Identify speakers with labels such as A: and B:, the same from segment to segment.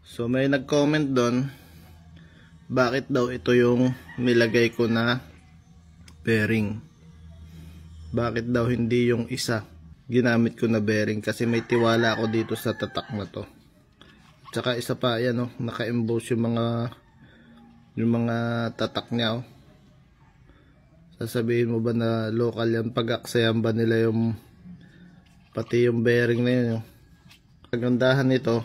A: So may nag-comment doon, bakit daw ito yung nilagay ko na bearing. Bakit daw hindi yung isa ginamit ko na bearing, kasi may tiwala ako dito sa tatak na to. Tsaka isa pa, yan oh, naka-emboss yung mga tatak niya oh. Sasabihin mo ba na local yan? Pag-aksayan ba nila yung pati yung bearing na yun oh. Kagandahan nito,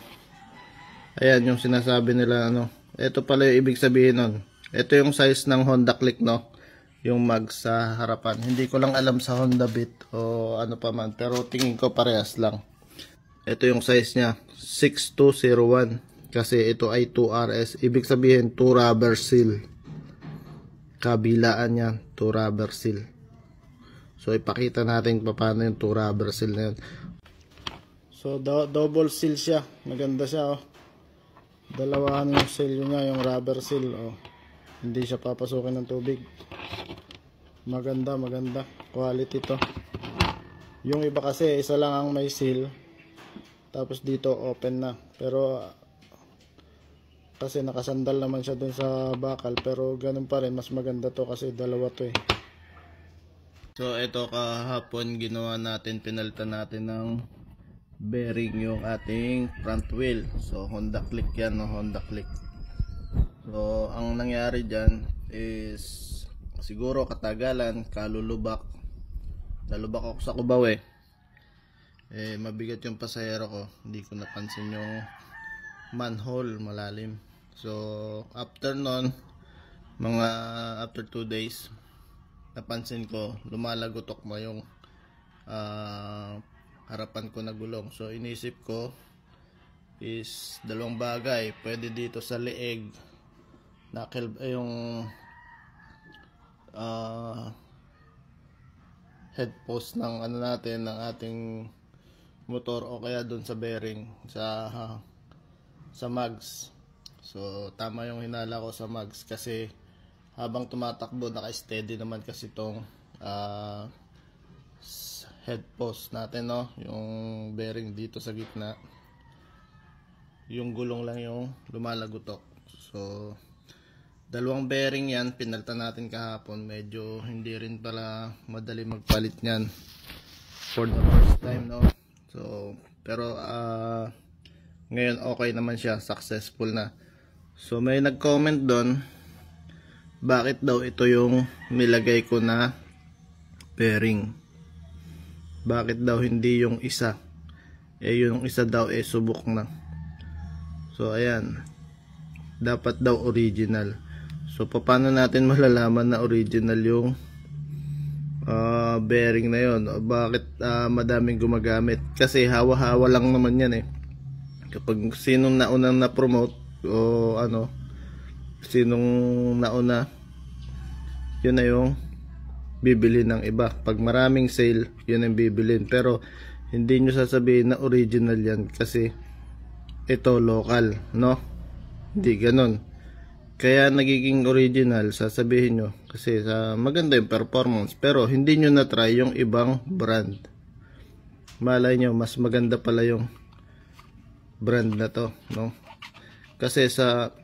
A: ayan yung sinasabi nila ano. Ito pala yung ibig sabihin nun. Ito yung size ng Honda Click no, yung mag sa harapan. Hindi ko lang alam sa Honda Beat o ano pa man, pero tingin ko parehas lang. Ito yung size nya, 6201, kasi ito ay 2RS. Ibig sabihin 2 rubber seal. Kabilaan yan, 2 rubber seal. So ipakita natin paano yung 2 rubber seal na yun. So double seal siya, maganda siya oh. Dalawahan yung seal niya, yung rubber seal oh. Hindi siya papasukin ng tubig. Maganda quality to. Yung iba kasi isa lang ang may seal, tapos dito open na, pero kasi nakasandal naman siya dun sa bakal, pero ganun pa rin, mas maganda to kasi dalawa to eh. So ito kahapon ginawa natin, pinalitan natin ng bearing yung ating front wheel. So Honda Click yan no, Honda Click. So ang nangyari dyan is siguro katagalan, kalulubak. Nalubak ako sa Cubao eh. Mabigat yung pasahero ko, hindi ko napansin yung manhole, malalim. So after nun, mga after 2 days, napansin ko lumalagotok mo yung harapan ko na gulong. So inisip ko is dalawang bagay. Pwede dito sa leeg, yung head post ng ano natin, ng ating motor, o kaya doon sa bearing sa mags. So tama yung hinala ko sa mags, kasi habang tumatakbo naka-steady naman kasi tong head post natin no, yung bearing dito sa gitna. Yung gulong lang yung lumalagotok. So dalawang bearing yan, pinalitan natin kahapon. Medyo hindi rin pala madali magpalit nyan for the first time no. So pero ngayon okay naman siya, successful na. So may nag-comment doon, bakit daw ito yung nilagay ko na bearing. Bakit daw hindi yung isa? Yung isa daw subok na. So ayan, dapat daw original. So paano natin malalaman na original yung bearing na yon? Bakit madaming gumagamit? Kasi hawa-hawa lang naman yan eh. Kapag sinong naunang na-promote o ano, sinong nauna, yun na yung bibili ng iba. Pag maraming sale, yun ang bibilin. Pero hindi nyo sasabihin na original yan kasi ito local, no? Hindi ganon. Kaya nagiging original, sasabihin nyo kasi maganda yung performance, pero hindi nyo na-try yung ibang brand. Malay nyo mas maganda pala yung brand na to, no? Kasi sa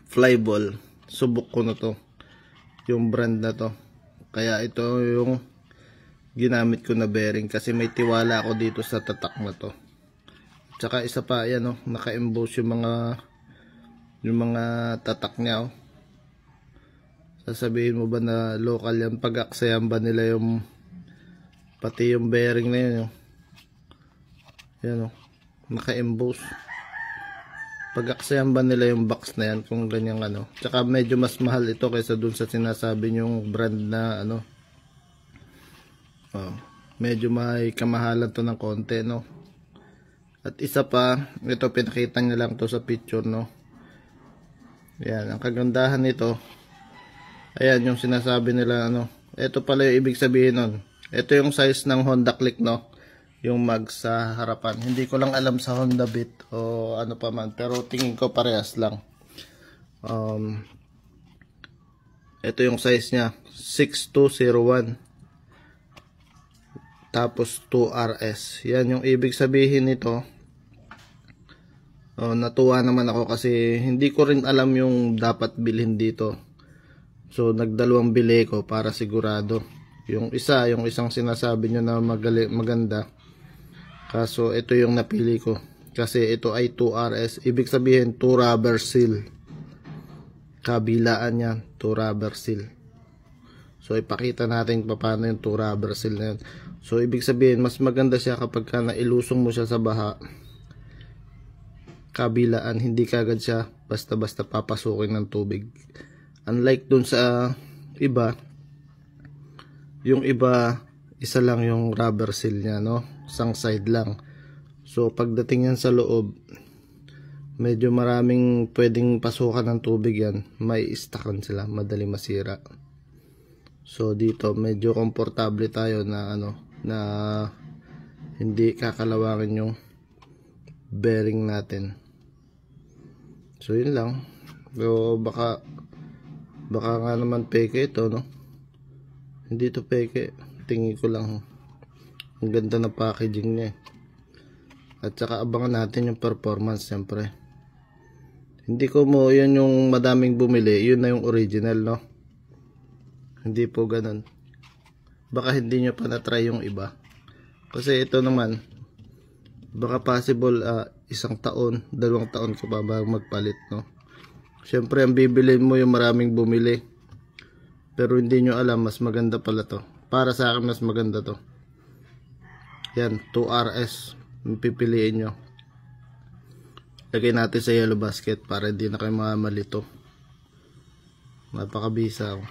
A: Flyball, subok ko na to, yung brand na to. Kaya ito yung ginamit ko na bearing, kasi may tiwala ako dito sa tatak na to. Tsaka isa pa, yan oh, naka-emboss yung mga tatak niya oh. Sasabihin mo ba na local yan? Pag-aksayan ba nila yung pati yung bearing na yun oh. Yan oh, naka-emboss. Pag-aksayan ba nila yung box na yan kung ganyan ano? Tsaka medyo mas mahal ito kaysa dun sa sinasabi yung brand na ano. Oh, medyo may kamahalan to ng konti no. At isa pa, ito pinakita niya lang to sa picture no. Yan, ang kagandahan nito, ayan yung sinasabi nila ano. Ito pala yung ibig sabihin nun. Ito yung size ng Honda Click no, yung mag sa harapan. Hindi ko lang alam sa Honda Beat o ano pa man, pero tingin ko parehas lang. Ito yung size nya, 6201, tapos 2RS. Yan yung ibig sabihin nito. Natuwa naman ako kasi hindi ko rin alam yung dapat bilhin dito. So nagdalawang bili ko para sigurado. Yung isang sinasabi nyo na maganda. Kaso ito yung napili ko. Kasi ito ay 2RS. Ibig sabihin 2 rubber seal. Kabilaan yan, 2 rubber seal. So ipakita natin paano yung 2 rubber seal na yan. So ibig sabihin mas maganda siya kapag nailusong mo siya sa baha. Kabilaan, hindi kagad siya basta-basta papasukin ng tubig. Unlike dun sa iba, yung iba isa lang yung rubber seal niya, no? Isang side lang. So pagdating yan sa loob, medyo maraming pwedeng pasukan ng tubig yan. May stackan sila, madali masira. So dito medyo komportable tayo na na hindi kakalawangin yung bearing natin. So yun lang. So baka nga naman peke ito, no? Hindi to peke. Tingin ko lang. Ang ganda na packaging niya. At saka abangan natin yung performance siyempre. Hindi ko mo yun yung madaming bumili. Yun na yung original, no? Hindi po ganun. Baka hindi nyo pa na-try yung iba. Kasi ito naman, baka possible 1 taon, 2 taon ka pa bago magpalit, no? Siyempre ang bibilin mo yung maraming bumili. Pero hindi nyo alam, mas maganda pala to. Para sa akin mas maganda to. Yan, 2RS. Yung pipiliin nyo. Lagay natin sa yellow basket para hindi na kayo mamalito. Napakabisa ako.